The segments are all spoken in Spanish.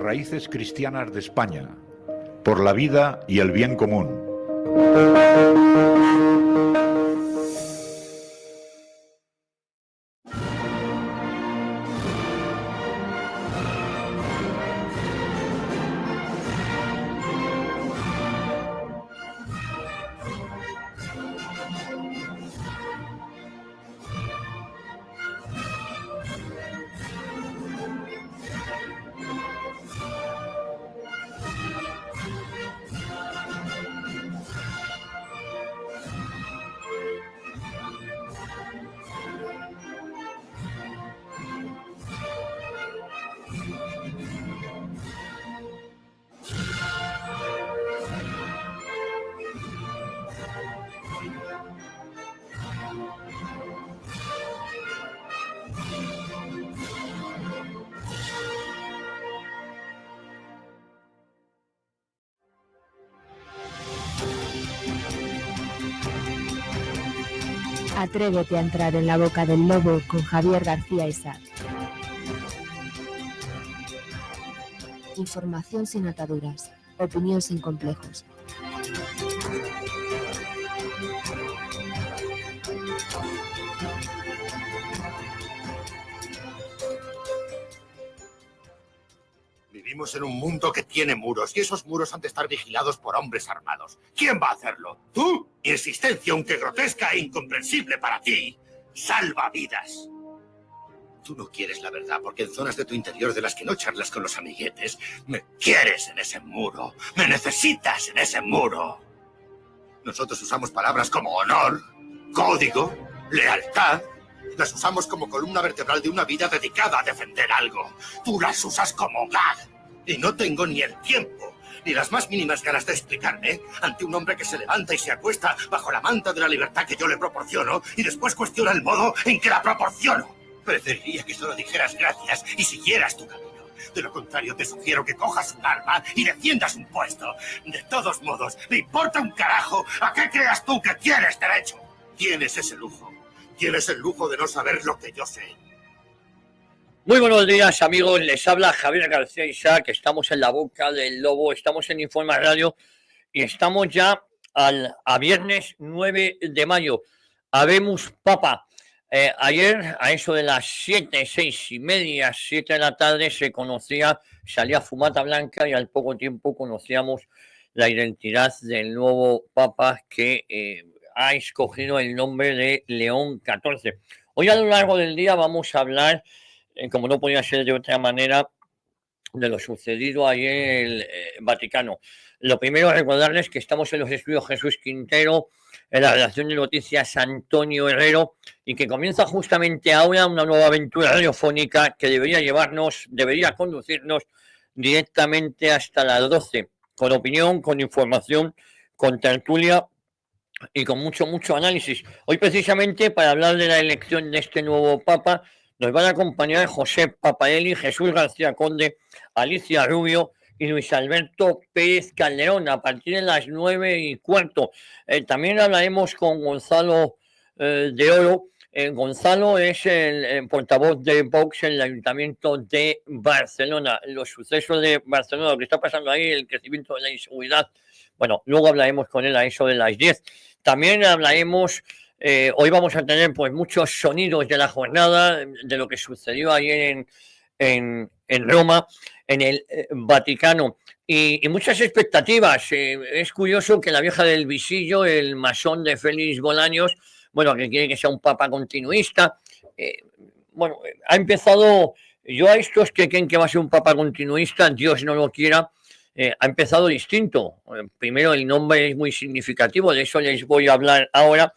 raíces cristianas de España, por la vida y el bien común. Atrévete a entrar en la boca del lobo con Javier García Isaac. Información sin ataduras, opinión sin complejos. Vivimos en un mundo que tiene muros y esos muros han de estar vigilados por hombres armados. ¿Quién va a hacerlo? ¿Tú? Mi existencia, aunque grotesca e incomprensible para ti, salva vidas. Tú no quieres la verdad porque en zonas de tu interior de las que no charlas con los amiguetes, me quieres en ese muro, me necesitas en ese muro. Nosotros usamos palabras como honor, código, lealtad. Las usamos como columna vertebral de una vida dedicada a defender algo. Tú las usas como gag. Y no tengo ni el tiempo, ni las más mínimas ganas de explicarme ante un hombre que se levanta y se acuesta bajo la manta de la libertad que yo le proporciono y después cuestiona el modo en que la proporciono. Preferiría que solo dijeras gracias y siguieras tu camino. De lo contrario, te sugiero que cojas un arma y defiendas un puesto. De todos modos, me importa un carajo a qué creas tú que tienes derecho. Tienes ese lujo. Tienes el lujo de no saber lo que yo sé. Muy buenos días, amigos. Les habla Javier García Isaac. Estamos en la boca del lobo, estamos en Informa Radio y estamos ya a viernes 9 de mayo. Habemus Papa. Ayer, a eso de las 7, 6 y media, 7 de la tarde, salía fumata blanca y al poco tiempo conocíamos la identidad del nuevo Papa que ha escogido el nombre de León XIV. Hoy a lo largo del día vamos a hablar, como no podía ser de otra manera, de lo sucedido ayer en el Vaticano. Lo primero, recordarles que estamos en los estudios Jesús Quintero, en la redacción de noticias Antonio Herrero, y que comienza justamente ahora una nueva aventura radiofónica que debería conducirnos directamente hasta las 12, con opinión, con información, con tertulia y con mucho análisis. Hoy precisamente para hablar de la elección de este nuevo Papa nos van a acompañar José Papaelli, Jesús García Conde, Alicia Rubio y Luis Alberto Pérez Calderón a partir de las 9:15. También hablaremos con Gonzalo de Oro. Gonzalo es el portavoz de Vox en el Ayuntamiento de Barcelona. Los sucesos de Barcelona, lo que está pasando ahí, el crecimiento de la inseguridad. Bueno, luego hablaremos con él a eso de las 10. También hablaremos, hoy vamos a tener pues muchos sonidos de la jornada, de lo que sucedió ayer en Roma, en el Vaticano, y muchas expectativas. Es curioso que la vieja del visillo, el masón de Félix Bolaños, bueno, que quiere que sea un papa continuista, ha empezado, yo a estos que creen que va a ser un papa continuista, Dios no lo quiera, ha empezado distinto. Primero, el nombre es muy significativo, de eso les voy a hablar ahora,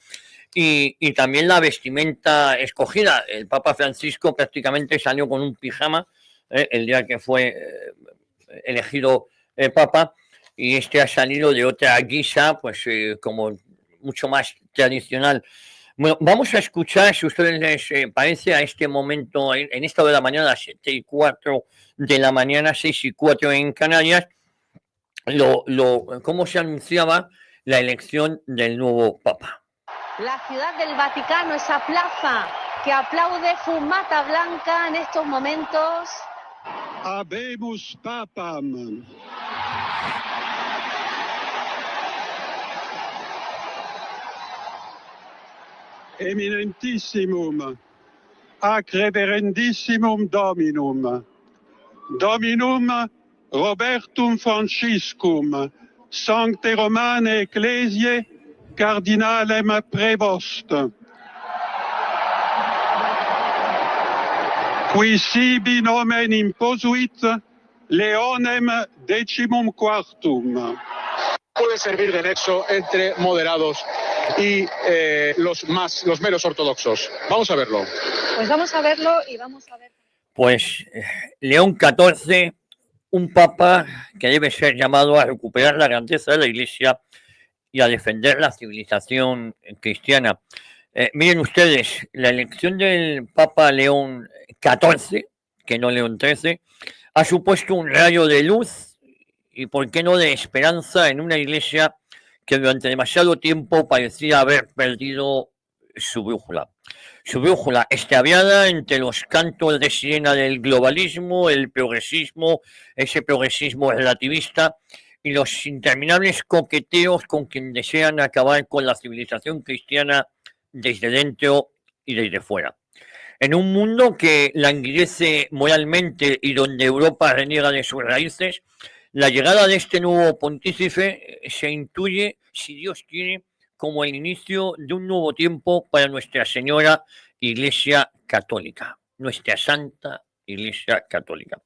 y también la vestimenta escogida. El Papa Francisco prácticamente salió con un pijama el día que fue elegido Papa, y este ha salido de otra guisa, pues como mucho más tradicional. Bueno, vamos a escuchar, si a ustedes les parece, a este momento, en esta hora de la mañana, a las 7:04 de la mañana, 6:04 en Canarias, cómo se anunciaba la elección del nuevo Papa. La ciudad del Vaticano, esa plaza que aplaude fumata blanca en estos momentos. Habemus papam. Eminentissimum, ac reverendissimum Dominum, Dominum Robertum Franciscum, Sancte Romane Ecclesiae, Cardinalem Prevost, qui sibi nomen imposuit Leonem XIV. Puede servir de nexo entre moderados y los menos ortodoxos. Vamos a verlo. Pues vamos a verlo y vamos a ver. Pues León XIV, un papa que debe ser llamado a recuperar la grandeza de la Iglesia y a defender la civilización cristiana. Miren ustedes, la elección del Papa León XIV, que no León XIII, ha supuesto un rayo de luz y, por qué no, de esperanza en una Iglesia que durante demasiado tiempo parecía haber perdido su brújula. Su brújula extraviada entre los cantos de sirena del globalismo, el progresismo, ese progresismo relativista y los interminables coqueteos con quien desean acabar con la civilización cristiana desde dentro y desde fuera. En un mundo que languidece moralmente y donde Europa reniega de sus raíces, la llegada de este nuevo pontífice se intuye, si Dios quiere, como el inicio de un nuevo tiempo para Nuestra Señora Iglesia Católica, nuestra Santa Iglesia Católica.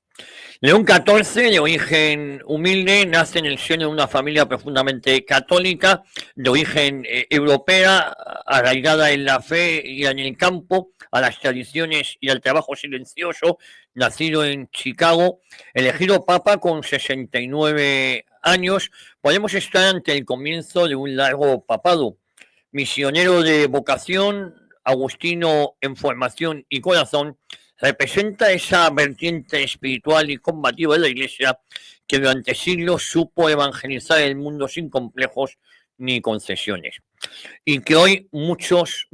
León XIV, de origen humilde, nace en el seno de una familia profundamente católica, de origen europea, arraigada en la fe y en el campo, a las tradiciones y al trabajo silencioso, nacido en Chicago, elegido papa con 69 años, podemos estar ante el comienzo de un largo papado. Misionero de vocación, agustino en formación y corazón, representa esa vertiente espiritual y combativa de la Iglesia que durante siglos supo evangelizar el mundo sin complejos ni concesiones y que hoy muchos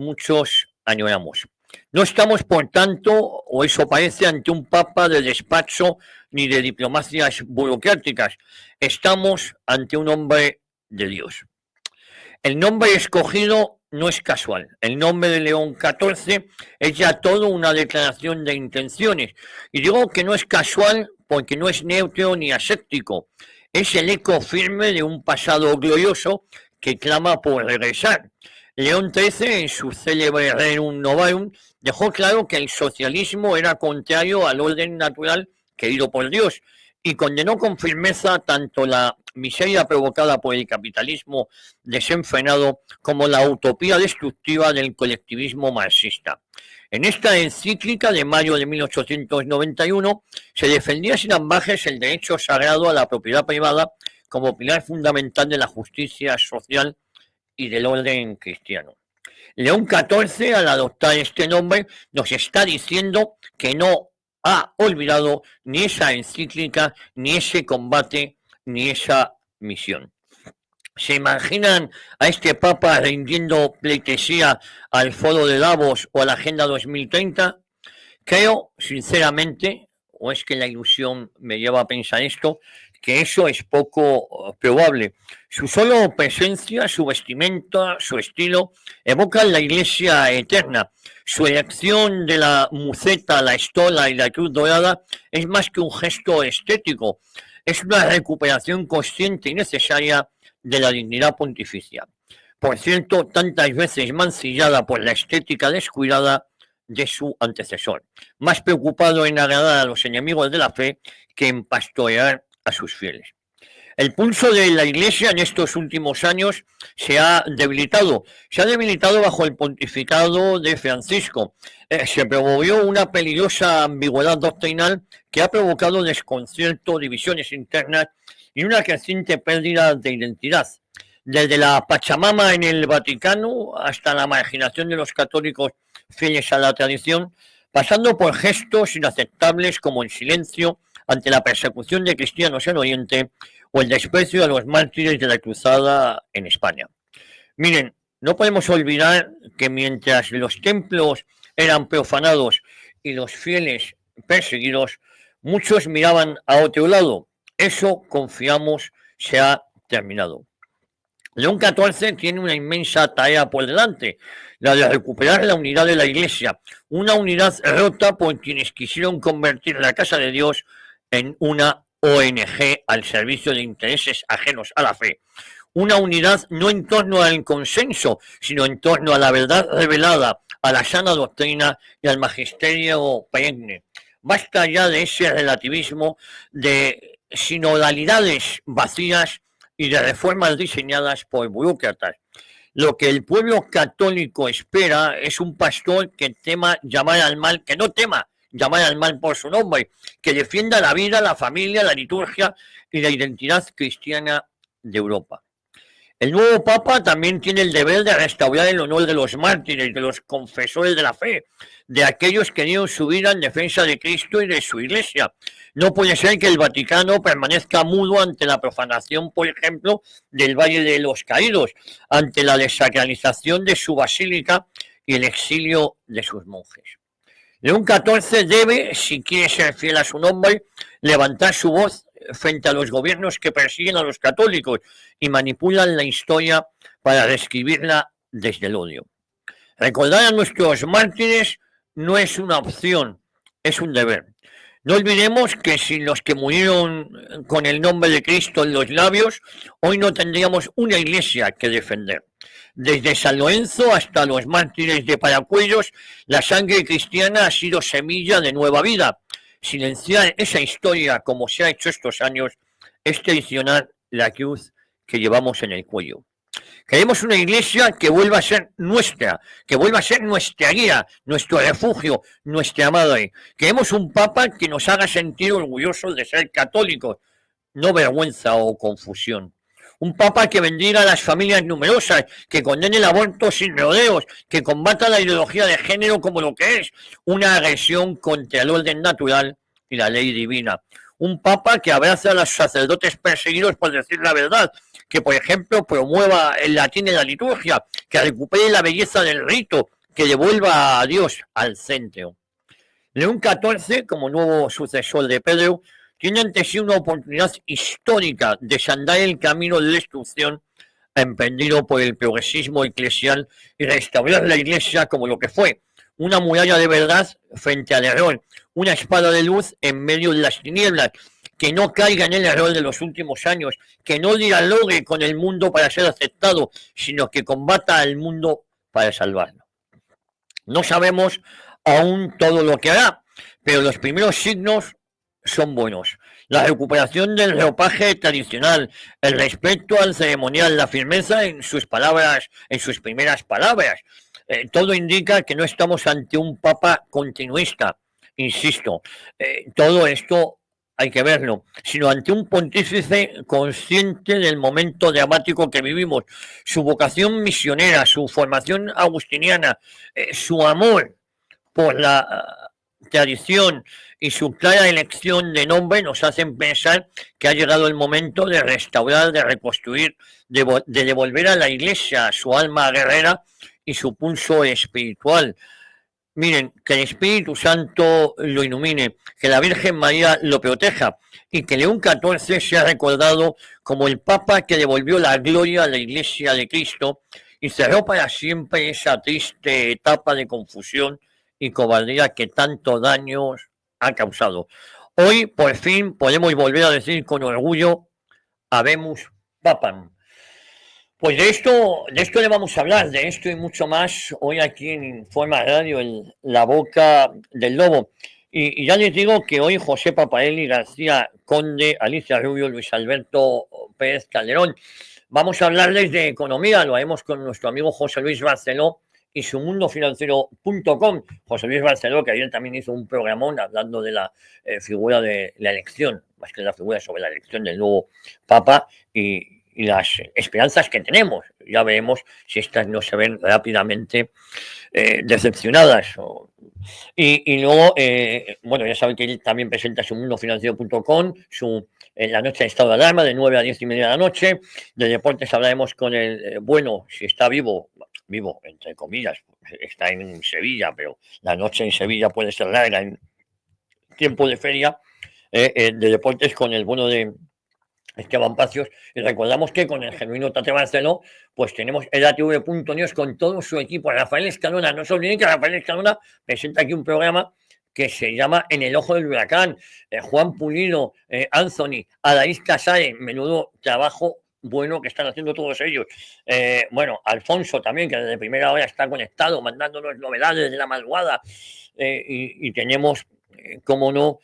añoramos. No estamos, por tanto, o eso parece, ante un papa de despacho ni de diplomacias burocráticas. Estamos ante un hombre de Dios. El nombre escogido no es casual. El nombre de León XIV es ya todo una declaración de intenciones. Y digo que no es casual porque no es neutro ni aséptico. Es el eco firme de un pasado glorioso que clama por regresar. León XIII, en su célebre Rerum Novarum, dejó claro que el socialismo era contrario al orden natural querido por Dios y condenó con firmeza tanto la miseria provocada por el capitalismo desenfrenado como la utopía destructiva del colectivismo marxista. En esta encíclica de mayo de 1891 se defendía sin ambajes el derecho sagrado a la propiedad privada como pilar fundamental de la justicia social y del orden cristiano. León XIV, al adoptar este nombre, nos está diciendo que no ha olvidado ni esa encíclica, ni ese combate, ni esa misión. ¿Se imaginan a este Papa rindiendo pleitesía al Foro de Davos o a la Agenda 2030? Creo, sinceramente, o es que la ilusión me lleva a pensar esto, que eso es poco probable. Su solo presencia, su vestimenta, su estilo, evocan la Iglesia eterna. Su elección de la muceta, la estola y la cruz dorada es más que un gesto estético. Es una recuperación consciente y necesaria de la dignidad pontificia. Por cierto, tantas veces mancillada por la estética descuidada de su antecesor, más preocupado en agradar a los enemigos de la fe que en pastorear a sus fieles. El pulso de la Iglesia en estos últimos años se ha debilitado bajo el pontificado de Francisco. Se promovió una peligrosa ambigüedad doctrinal que ha provocado desconcierto, divisiones internas y una creciente pérdida de identidad. Desde la Pachamama en el Vaticano hasta la marginación de los católicos fieles a la tradición, pasando por gestos inaceptables como el silencio ante la persecución de cristianos en Oriente o el desprecio a los mártires de la Cruzada en España. Miren, no podemos olvidar que mientras los templos eran profanados y los fieles perseguidos, Muchos miraban a otro lado. Eso, confiamos, se ha terminado. León XIV tiene una inmensa tarea por delante, la de recuperar la unidad de la Iglesia, una unidad rota por quienes quisieron convertir la Casa de Dios en una ONG al servicio de intereses ajenos a la fe. Una unidad no en torno al consenso, sino en torno a la verdad revelada, a la sana doctrina y al magisterio perenne. Basta ya de ese relativismo, de sinodalidades vacías y de reformas diseñadas por burócratas. Lo que el pueblo católico espera es un pastor que tema llamar al mal, que no tema llamar al mal por su nombre, que defienda la vida, la familia, la liturgia y la identidad cristiana de Europa. El nuevo Papa también tiene el deber de restaurar el honor de los mártires, de los confesores de la fe, de aquellos que dieron su vida en defensa de Cristo y de su Iglesia. No puede ser que el Vaticano permanezca mudo ante la profanación, por ejemplo, del Valle de los Caídos, ante la desacralización de su basílica y el exilio de sus monjes. León XIV debe, si quiere ser fiel a su nombre, levantar su voz frente a los gobiernos que persiguen a los católicos y manipulan la historia para reescribirla desde el odio. Recordar a nuestros mártires no es una opción, es un deber. No olvidemos que sin los que murieron con el nombre de Cristo en los labios, hoy no tendríamos una iglesia que defender. Desde San Lorenzo hasta los mártires de Paracuellos, la sangre cristiana ha sido semilla de nueva vida. Silenciar esa historia como se ha hecho estos años es traicionar la cruz que llevamos en el cuello. Queremos una iglesia que vuelva a ser nuestra, que vuelva a ser nuestra guía, nuestro refugio, nuestra madre. Queremos un papa que nos haga sentir orgullosos de ser católicos, no vergüenza o confusión. Un papa que bendiga a las familias numerosas, que condene el aborto sin rodeos, que combata la ideología de género como lo que es, una agresión contra el orden natural y la ley divina. Un papa que abraza a los sacerdotes perseguidos por decir la verdad, que por ejemplo promueva el latín en la liturgia, que recupere la belleza del rito, que devuelva a Dios al centro. León XIV, como nuevo sucesor de Pedro, tiene ante sí una oportunidad histórica de desandar el camino de destrucción emprendido por el progresismo eclesial y restaurar la Iglesia como lo que fue, una muralla de verdad frente al error, una espada de luz en medio de las tinieblas, que no caiga en el error de los últimos años, que no dialogue con el mundo para ser aceptado, sino que combata al mundo para salvarlo. No sabemos aún todo lo que hará, pero los primeros signos son buenos. La recuperación del ropaje tradicional, el respeto al ceremonial, la firmeza en sus palabras, en sus primeras palabras. Todo indica que no estamos ante un papa continuista, insisto. Todo esto hay que verlo, sino ante un pontífice consciente del momento dramático que vivimos, su vocación misionera, su formación agustiniana, su amor por la tradición y su clara elección de nombre nos hacen pensar que ha llegado el momento de restaurar, de reconstruir, de devolver a la Iglesia su alma guerrera y su pulso espiritual. Miren, que el Espíritu Santo lo ilumine, que la Virgen María lo proteja y que León XIV sea recordado como el Papa que devolvió la gloria a la Iglesia de Cristo y cerró para siempre esa triste etapa de confusión y cobardía que tanto daño ha causado. Hoy, por fin, podemos volver a decir con orgullo, Habemus Papam. Pues de esto le vamos a hablar, de esto y mucho más, hoy aquí en Informa Radio, en La Boca del Lobo. Y ya les digo que hoy José Papaelli, García Conde, Alicia Rubio, Luis Alberto Pérez Calderón, vamos a hablarles de economía, lo haremos con nuestro amigo José Luis Barceló y su mundofinanciero.com. José Luis Barceló, que ayer también hizo un programón hablando de la figura de la elección, más que la figura sobre la elección del nuevo Papa y las esperanzas que tenemos. Ya veremos si estas no se ven rápidamente decepcionadas. Y luego, bueno, ya saben que él también presenta su mundofinanciero.com, la noche de estado de alarma de 9 a 10 y media de la noche. De deportes hablaremos con el bueno, si está vivo, entre comillas, está en Sevilla, pero la noche en Sevilla puede ser larga en tiempo de feria. de deportes con el bueno de Esteban Pacios, y recordamos que con el genuino Tate Barceló, pues tenemos el ATV.news con todo su equipo. Rafael Escalona, no se olviden que Rafael Escalona presenta aquí un programa que se llama En el ojo del huracán. Juan Pulido, Anthony, Adaís Casares, menudo trabajo bueno que están haciendo todos ellos. Bueno, Alfonso también, que desde primera hora está conectado, mandándonos novedades de la madrugada. Y tenemos, cómo no,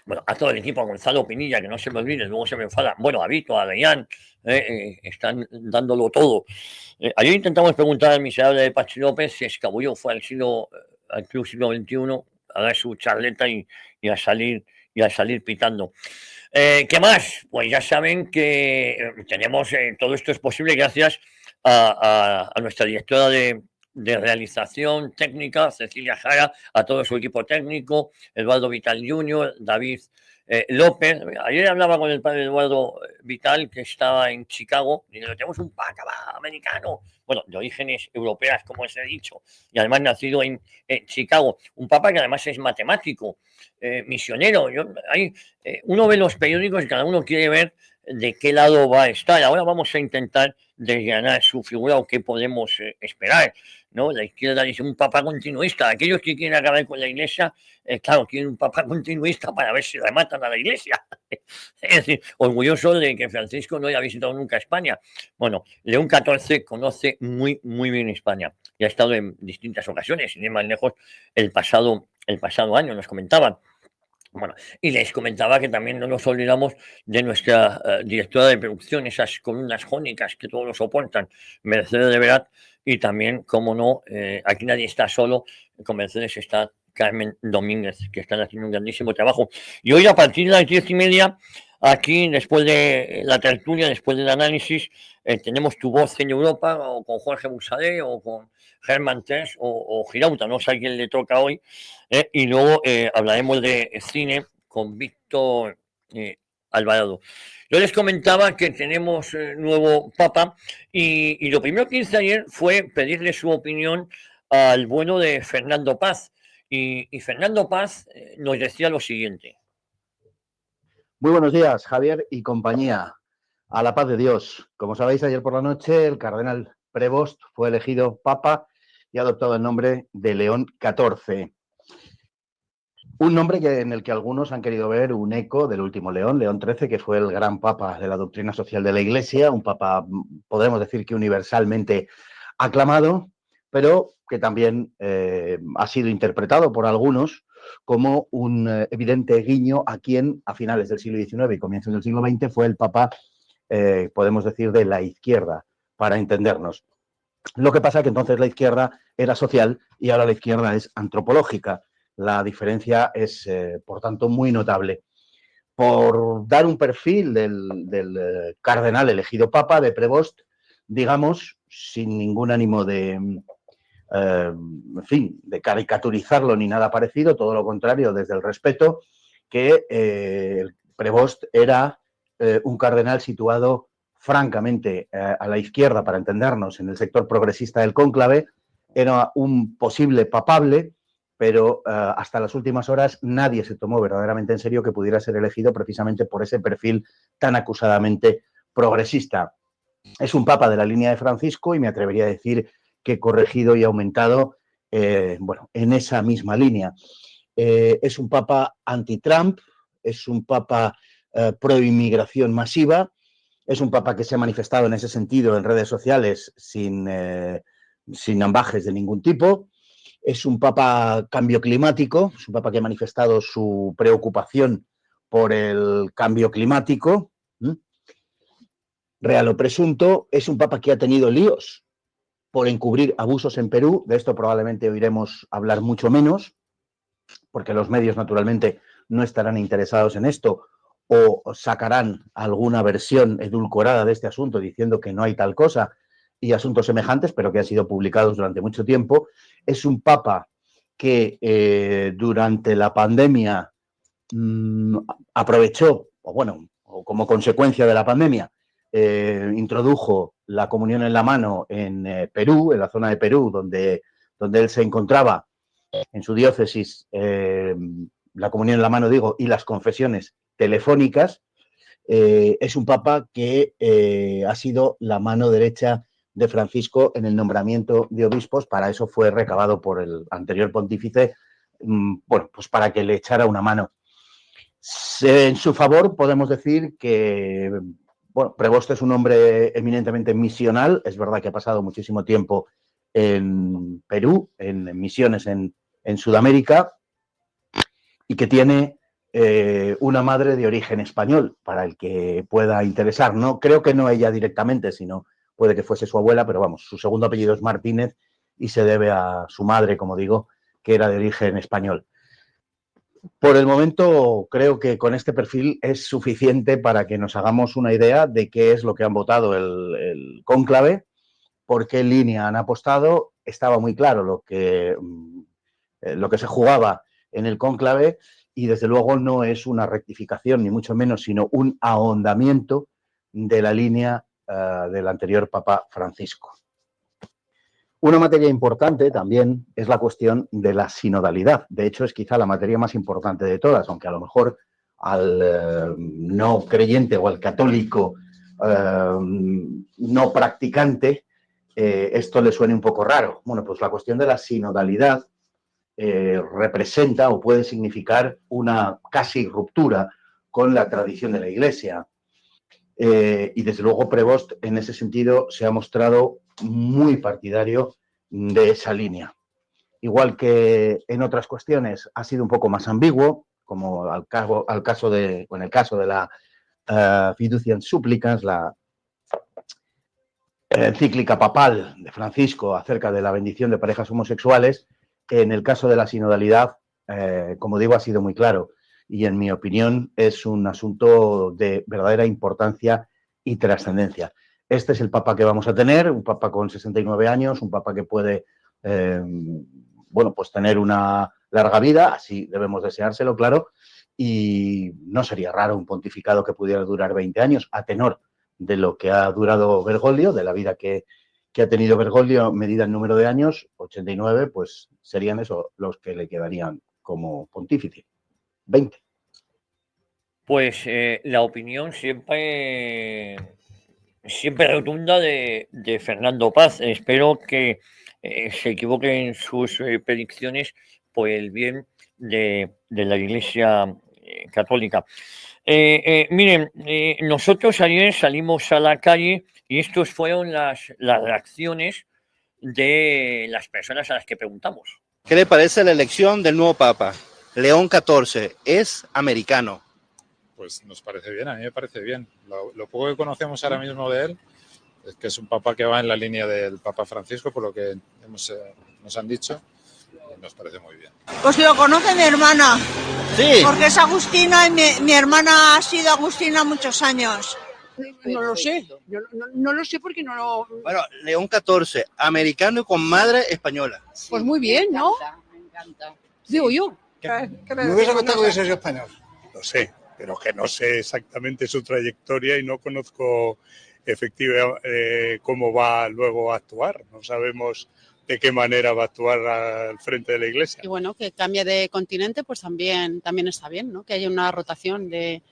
bueno, a todo el equipo, a Gonzalo Pinilla, que no se me olvide, luego se me enfada. Bueno, a Vito, a Adrián, están dándolo todo. Ayer intentamos preguntar al miserable de Pachi López si escabulló, fue al Club Siglo XXI a dar su charleta y a salir pitando. ¿Qué más? Pues ya saben que tenemos, todo esto es posible gracias a nuestra directora de realización técnica, Cecilia Jara, a todo su equipo técnico, Eduardo Vital Jr., David López. Ayer hablaba con el padre Eduardo Vital, que estaba en Chicago, y le tenemos un papa americano, bueno, de orígenes europeas, como os he dicho, y además nacido en Chicago. Un papa que además es matemático, misionero. Uno ve los periódicos y cada uno quiere ver de qué lado va a estar. Ahora vamos a intentar desgranar su figura o qué podemos esperar, ¿no? La izquierda dice un papa continuista. Aquellos que quieren acabar con la iglesia, claro, quieren un papa continuista para ver si rematan a la iglesia. Es decir, orgulloso de que Francisco no haya visitado nunca España. Bueno, León XIV conoce muy, muy bien España y ha estado en distintas ocasiones, sin ir más lejos, el pasado año, nos comentaban. Bueno, y les comentaba que también no nos olvidamos de nuestra directora de producción, esas columnas jónicas que todos lo soportan, Mercedes de Verat, y también, como no, aquí nadie está solo, con Mercedes está Carmen Domínguez, que están haciendo un grandísimo trabajo. Y hoy a partir de las 10:30, aquí, después de la tertulia, después del análisis, tenemos Tu Voz en Europa, o con Jorge Busadé, o con Germán Terz, o Girauta, no sé a quién le toca hoy, y luego hablaremos de cine con Víctor Alvarado. Yo les comentaba que tenemos nuevo papa y lo primero que hice ayer fue pedirle su opinión al bueno de Fernando Paz. Y Fernando Paz nos decía lo siguiente. Muy buenos días, Javier y compañía. A la paz de Dios. Como sabéis, ayer por la noche el cardenal Prevost fue elegido papa y ha adoptado el nombre de León XIV. Un nombre en el que algunos han querido ver un eco del último León, León XIII, que fue el gran papa de la doctrina social de la Iglesia, un papa, podemos decir que universalmente aclamado, pero que también ha sido interpretado por algunos como un evidente guiño a quien a finales del siglo XIX y comienzos del siglo XX fue el papa, podemos decir, de la izquierda, para entendernos. Lo que pasa es que entonces la izquierda era social y ahora la izquierda es antropológica. La diferencia es, por tanto, muy notable. Por dar un perfil del cardenal elegido papa, de Prevost, digamos, sin ningún ánimo de, en fin, de caricaturizarlo ni nada parecido, todo lo contrario, desde el respeto, que Prevost era un cardenal situado francamente a la izquierda, para entendernos, en el sector progresista del cónclave, era un posible papable, pero hasta las últimas horas nadie se tomó verdaderamente en serio que pudiera ser elegido precisamente por ese perfil tan acusadamente progresista. Es un papa de la línea de Francisco y me atrevería a decir que corregido y aumentado, bueno, en esa misma línea. Es un papa anti-Trump, es un papa pro-inmigración masiva, es un papa que se ha manifestado en ese sentido en redes sociales sin ambajes de ningún tipo. Es un papa cambio climático, es un papa que ha manifestado su preocupación por el cambio climático, real o presunto. Es un papa que ha tenido líos por encubrir abusos en Perú. De esto probablemente oiremos hablar mucho menos, porque los medios naturalmente no estarán interesados en esto o sacarán alguna versión edulcorada de este asunto diciendo que no hay tal cosa y asuntos semejantes, pero que han sido publicados durante mucho tiempo. Es un papa que durante la pandemia aprovechó, o como consecuencia de la pandemia, introdujo la comunión en la mano en Perú, en la zona de Perú, donde él se encontraba en su diócesis la comunión en la mano, digo, y las confesiones telefónicas, es un papa que ha sido la mano derecha de Francisco en el nombramiento de obispos. Para eso fue recabado por el anterior pontífice, bueno, pues para que le echara una mano. En su favor podemos decir que, bueno, Prevost es un hombre eminentemente misional. Es verdad que ha pasado muchísimo tiempo en Perú, en misiones en Sudamérica, y que tiene una madre de origen español, para el que pueda interesar. No, creo que no ella directamente, sino puede que fuese su abuela, pero vamos, su segundo apellido es Martínez y se debe a su madre, como digo, que era de origen español. Por el momento, creo que con este perfil es suficiente para que nos hagamos una idea de qué es lo que han votado el cónclave, por qué línea han apostado. Estaba muy claro lo que se jugaba en el cónclave, y desde luego no es una rectificación, ni mucho menos, sino un ahondamiento de la línea del anterior Papa Francisco. Una materia importante también es la cuestión de la sinodalidad. De hecho, es quizá la materia más importante de todas, aunque a lo mejor al no creyente o al católico no practicante esto le suene un poco raro. Bueno, pues la cuestión de la sinodalidad representa o puede significar una casi ruptura con la tradición de la Iglesia. Y desde luego Prevost en ese sentido se ha mostrado muy partidario de esa línea. Igual que en otras cuestiones ha sido un poco más ambiguo, como en el caso de la Fiduciam Supplicans, la encíclica papal de Francisco acerca de la bendición de parejas homosexuales. En el caso de la sinodalidad, como digo, ha sido muy claro, y en mi opinión es un asunto de verdadera importancia y trascendencia. Este es el papa que vamos a tener, un papa con 69 años, un papa que puede, bueno, pues tener una larga vida, así debemos deseárselo, claro, y no sería raro un pontificado que pudiera durar 20 años, a tenor de lo que ha durado Bergoglio, de la vida que ha tenido Bergoglio, medida en número de años, 89, pues serían eso los que le quedarían como pontífice, 20. Pues la opinión siempre rotunda de Fernando Paz. Espero que se equivoque en sus predicciones por el bien de la Iglesia católica. Miren, nosotros ayer salimos a la calle y estos fueron las reacciones de las personas a las que preguntamos. ¿Qué le parece la elección del nuevo Papa? León XIV, ¿es americano? Pues nos parece bien, a mí me parece bien. Lo poco que conocemos ahora mismo de él es que es un papa que va en la línea del Papa Francisco, por lo que nos han dicho, y nos parece muy bien. Pues lo conoce mi hermana. Sí. Porque es agustina y mi hermana ha sido agustina muchos años. No lo sé, no lo sé porque no lo... Bueno, León XIV, americano y con madre española. Pues muy bien, ¿no? Me encanta. Digo yo. Me hubiese gustado que hubiese sido español. Lo sé, pero que no sé exactamente su trayectoria y no conozco efectivamente cómo va luego a actuar. No sabemos de qué manera va a actuar al frente de la Iglesia. Y bueno, que cambie de continente, pues también está bien, ¿no? Que haya una rotación de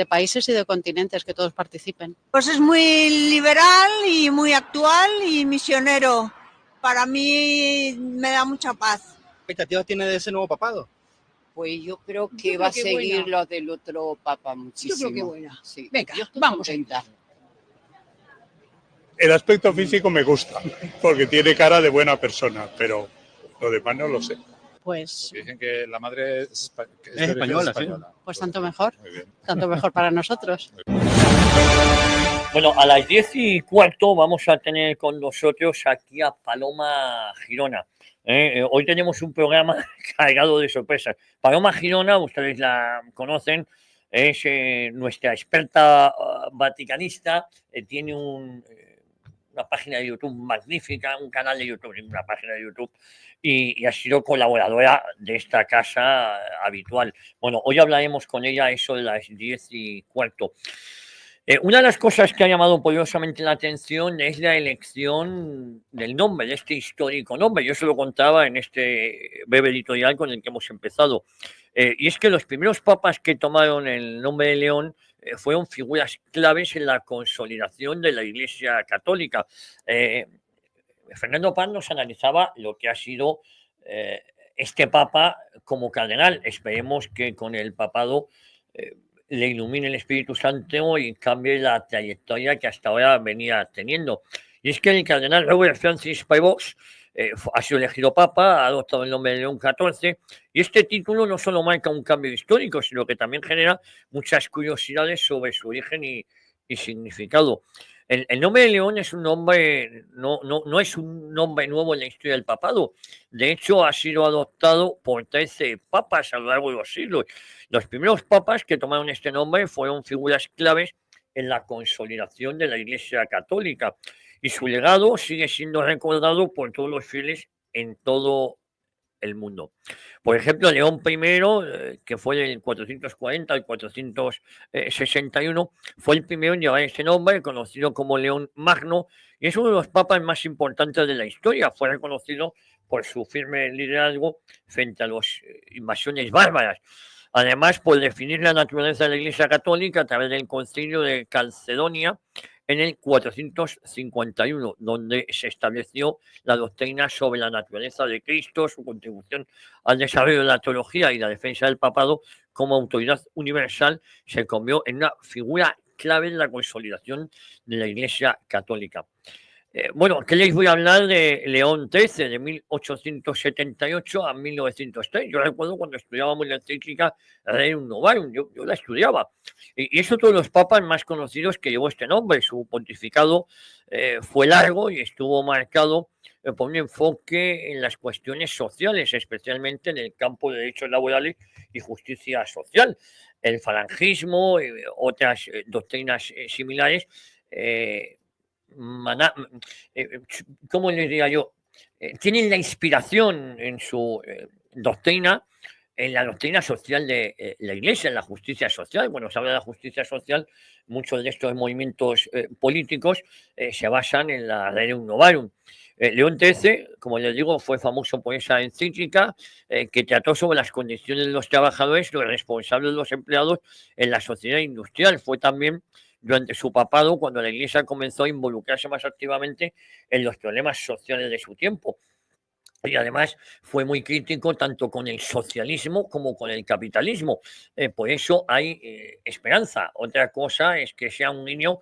países y de continentes, que todos participen. Pues es muy liberal y muy actual y misionero. Para mí me da mucha paz. ¿Qué expectativas tiene de ese nuevo papado? Pues yo creo que va a seguir lo del otro papa muchísimo. Yo creo que buena. Sí. Venga, yo estoy vamos. contenta. El aspecto físico me gusta, porque tiene cara de buena persona, pero lo demás no lo sé. Pues Dicen que la madre es española, sí. Pues tanto mejor. Tanto mejor para nosotros. Bueno, a las 10:15 vamos a tener con nosotros aquí a Paloma Girona. Hoy tenemos un programa cargado de sorpresas. Paloma Girona, ustedes la conocen, es nuestra experta vaticanista, tiene una página de YouTube magnífica, un canal de YouTube, una página de YouTube, y ha sido colaboradora de esta casa habitual. Bueno, hoy hablaremos con ella eso de las 10:15. Una de las cosas que ha llamado poderosamente la atención es la elección del nombre, de este histórico nombre. Yo se lo contaba en este breve editorial con el que hemos empezado. Y es que los primeros papas que tomaron el nombre de León fueron figuras claves en la consolidación de la Iglesia Católica. Fernando Paz nos analizaba lo que ha sido este papa como cardenal. Esperemos que con el papado le ilumine el Espíritu Santo y cambie la trayectoria que hasta ahora venía teniendo. Y es que el cardenal Robert Francis Prevost ha sido elegido papa, ha adoptado el nombre de León XIV, y este título no solo marca un cambio histórico, sino que también genera muchas curiosidades sobre su origen y significado. El nombre de León es un nombre, no es un nombre nuevo en la historia del papado. De hecho, ha sido adoptado por 13 papas a lo largo de los siglos. Los primeros papas que tomaron este nombre fueron figuras claves en la consolidación de la Iglesia Católica, y su legado sigue siendo recordado por todos los fieles en todo el mundo. Por ejemplo, León I, que fue del 440 al 461, fue el primero en llevar este nombre, conocido como León Magno, y es uno de los papas más importantes de la historia. Fue reconocido por su firme liderazgo frente a las invasiones bárbaras. Además, por definir la naturaleza de la Iglesia Católica a través del Concilio de Calcedonia en el 451, donde se estableció la doctrina sobre la naturaleza de Cristo, su contribución al desarrollo de la teología y la defensa del papado como autoridad universal, se convirtió en una figura clave en la consolidación de la Iglesia Católica. Bueno, ¿qué les voy a hablar de León XIII, de 1878 a 1903? Yo recuerdo cuando estudiábamos la encíclica Rerum Novarum, yo la estudiaba. Y es otro de los papas más conocidos que llevó este nombre. Su pontificado fue largo y estuvo marcado por un enfoque en las cuestiones sociales, especialmente en el campo de derechos laborales y justicia social. El falangismo y otras doctrinas similares ¿cómo les diría yo? Tienen la inspiración en su doctrina, en la doctrina social de la Iglesia, en la justicia social. Cuando se habla de la justicia social, muchos de estos movimientos políticos se basan en la Rerum Novarum. León XIII, como les digo, fue famoso por esa encíclica que trató sobre las condiciones de los trabajadores, los responsables de los empleados en la sociedad industrial. Fue también durante su papado cuando la Iglesia comenzó a involucrarse más activamente en los problemas sociales de su tiempo. Y además fue muy crítico tanto con el socialismo como con el capitalismo. Por eso hay esperanza. Otra cosa es que sea un niño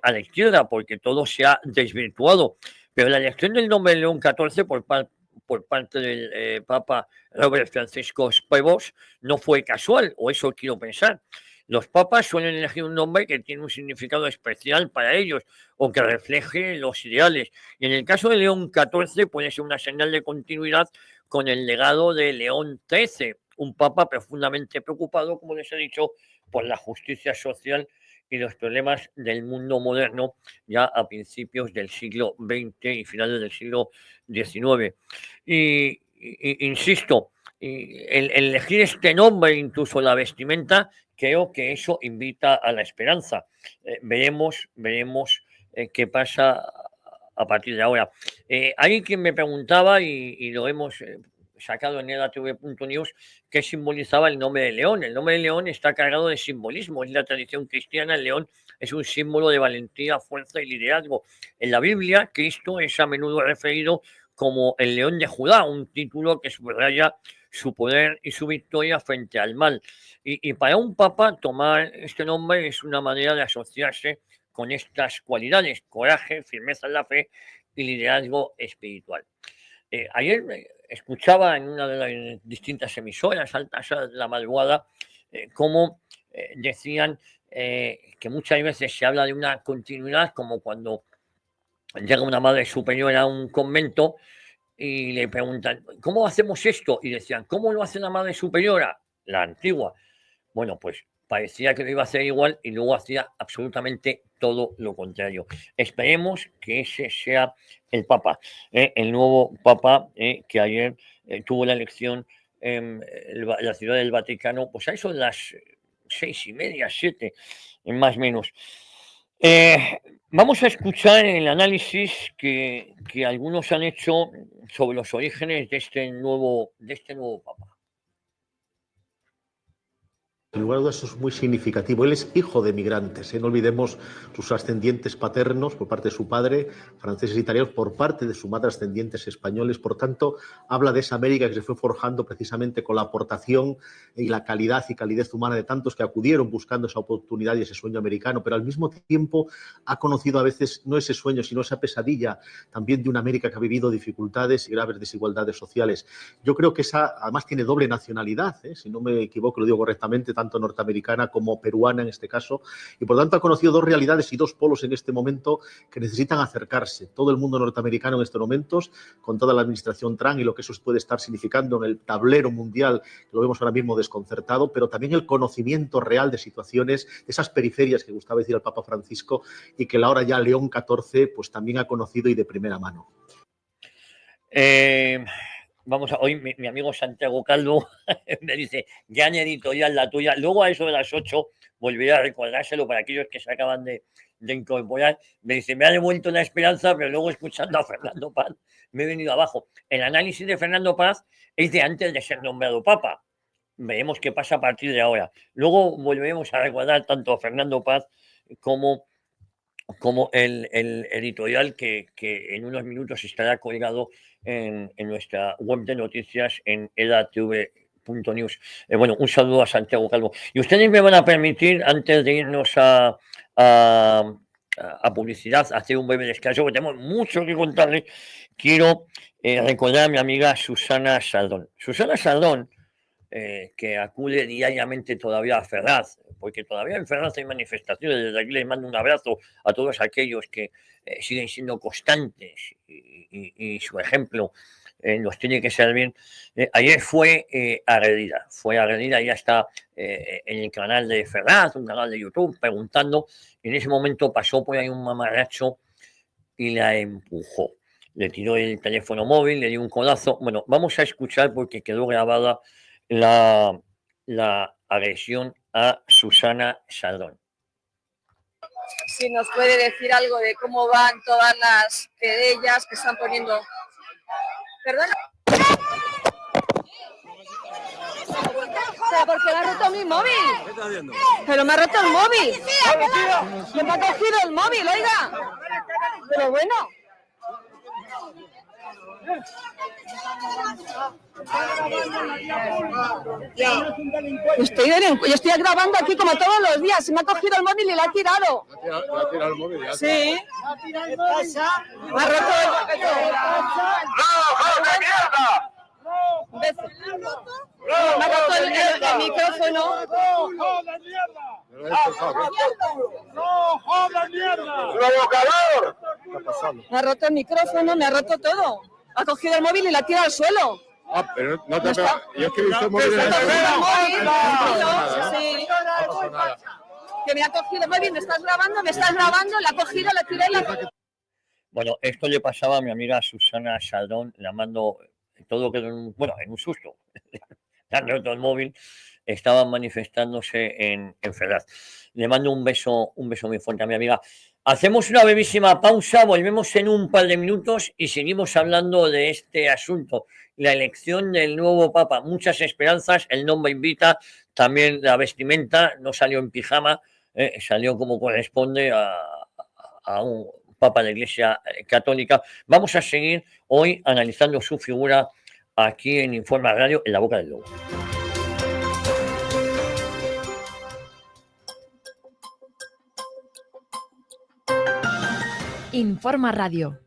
a la izquierda, porque todo se ha desvirtuado. Pero la elección del nombre de León XIV por parte del Papa Robert Francisco Prevost no fue casual, o eso quiero pensar. Los papas suelen elegir un nombre que tiene un significado especial para ellos o que refleje los ideales. Y en el caso de León XIV puede ser una señal de continuidad con el legado de León XIII, un papa profundamente preocupado, como les he dicho, por la justicia social y los problemas del mundo moderno ya a principios del siglo XX y finales del siglo XIX. Insisto, el elegir este nombre, incluso la vestimenta, creo que eso invita a la esperanza. Veremos qué pasa a partir de ahora. Hay quien me preguntaba, y lo hemos sacado en edatv.news, qué simbolizaba el nombre de León. El nombre de León está cargado de simbolismo. Es la tradición cristiana. El león es un símbolo de valentía, fuerza y liderazgo. En la Biblia, Cristo es a menudo referido como el león de Judá, un título que subraya su poder y su victoria frente al mal. Y para un papa tomar este nombre es una manera de asociarse con estas cualidades: coraje, firmeza en la fe y liderazgo espiritual. Ayer escuchaba en una de las distintas emisoras altas de la madrugada cómo decían que muchas veces se habla de una continuidad, como cuando llega una madre superior a un convento y le preguntan, ¿cómo hacemos esto? Y decían, ¿cómo lo hace la madre superiora? La antigua. Bueno, pues parecía que lo iba a hacer igual y luego hacía absolutamente todo lo contrario. Esperemos que ese sea el Papa, el nuevo Papa que ayer tuvo la elección en la ciudad del Vaticano, pues a eso de las 6:30, 7, más o menos. Vamos a escuchar el análisis que algunos han hecho sobre los orígenes de este nuevo Papa. Sin lugar a dudas, eso es muy significativo. Él es hijo de migrantes, no olvidemos sus ascendientes paternos por parte de su padre, franceses e italianos, por parte de su madre, ascendientes españoles. Por tanto, habla de esa América que se fue forjando precisamente con la aportación y la calidad y calidez humana de tantos que acudieron buscando esa oportunidad y ese sueño americano, pero al mismo tiempo ha conocido a veces no ese sueño, sino esa pesadilla también de una América que ha vivido dificultades y graves desigualdades sociales. Yo creo que esa además tiene doble nacionalidad, si no me equivoco, lo digo correctamente, tanto norteamericana como peruana en este caso, y por tanto ha conocido dos realidades y dos polos en este momento que necesitan acercarse. Todo el mundo norteamericano en estos momentos, con toda la administración Trump y lo que eso puede estar significando en el tablero mundial, que lo vemos ahora mismo desconcertado, pero también el conocimiento real de situaciones, de esas periferias que gustaba decir al Papa Francisco y que ahora ya León XIV pues también ha conocido y de primera mano. Vamos a, hoy mi amigo Santiago Calvo me dice, ya en editorial la tuya. Luego a eso de las 8 volveré a recordárselo para aquellos que se acaban de incorporar. Me dice, me ha devuelto la esperanza, pero luego escuchando a Fernando Paz me he venido abajo. El análisis de Fernando Paz es de antes de ser nombrado Papa. Veremos qué pasa a partir de ahora. Luego volveremos a recordar tanto a Fernando Paz como el editorial que en unos minutos estará colgado en nuestra web de noticias en edatv.news. Bueno, un saludo a Santiago Calvo. Y ustedes me van a permitir, antes de irnos a publicidad, hacer un breve descanso, porque tenemos mucho que contarles. Quiero recordar a mi amiga Susana Saldón. Susana Saldón, que acude diariamente todavía a Ferraz, porque todavía en Ferraz hay manifestaciones. Desde aquí les mando un abrazo a todos aquellos que siguen siendo constantes y su ejemplo nos tiene que servir. Ayer fue agredida, ya está en el canal de Ferraz, un canal de YouTube, preguntando. En ese momento pasó por ahí un mamarracho y la empujó. Le tiró el teléfono móvil, le dio un codazo. Bueno, vamos a escuchar porque quedó grabada la agresión a Susana Saldón. Si nos puede decir algo de cómo van todas las querellas que están poniendo. ¿Perdona? ¿Pero por qué me ha roto mi móvil? ¿Qué estás haciendo? Pero me ha roto el móvil. ¿Qué me ha cogido el móvil, oiga? Pero bueno. Yo estoy grabando aquí como todos los días. Se me ha cogido el móvil y lo ha tirado. ¿Le ha tirado el móvil? Sí. ¿Qué pasa? Me ha roto el... Me ha roto el micrófono. ¡No jodas mierda! ¡Provocador! ¿Qué está pasando? Me ha roto el micrófono, me ha roto todo. Ha cogido el móvil y lo ha tirado al suelo. Ah, pero no te pega. Yo es que he visto el móvil en el Sí. Que me ha cogido el móvil, me estás grabando, la ha cogido, la tiré y la... Bueno, esto le pasaba a mi amiga Susana Saldón, la mando todo que en un susto. Le han roto el móvil, estaban manifestándose en Ferraz. Le mando un beso muy fuerte a mi amiga. Hacemos una brevísima pausa, volvemos en un par de minutos y seguimos hablando de este asunto, la elección del nuevo Papa. Muchas esperanzas, el nombre invita, también la vestimenta, no salió en pijama, salió como corresponde a un Papa de la Iglesia Católica. Vamos a seguir hoy analizando su figura aquí en Informa Radio, en La Boca del Lobo. Informa Radio,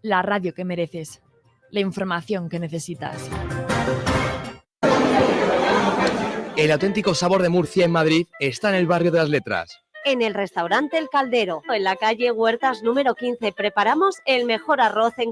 la radio que mereces, la información que necesitas. El auténtico sabor de Murcia en Madrid está en el barrio de las Letras. En el restaurante El Caldero, en la calle Huertas número 15, preparamos el mejor arroz en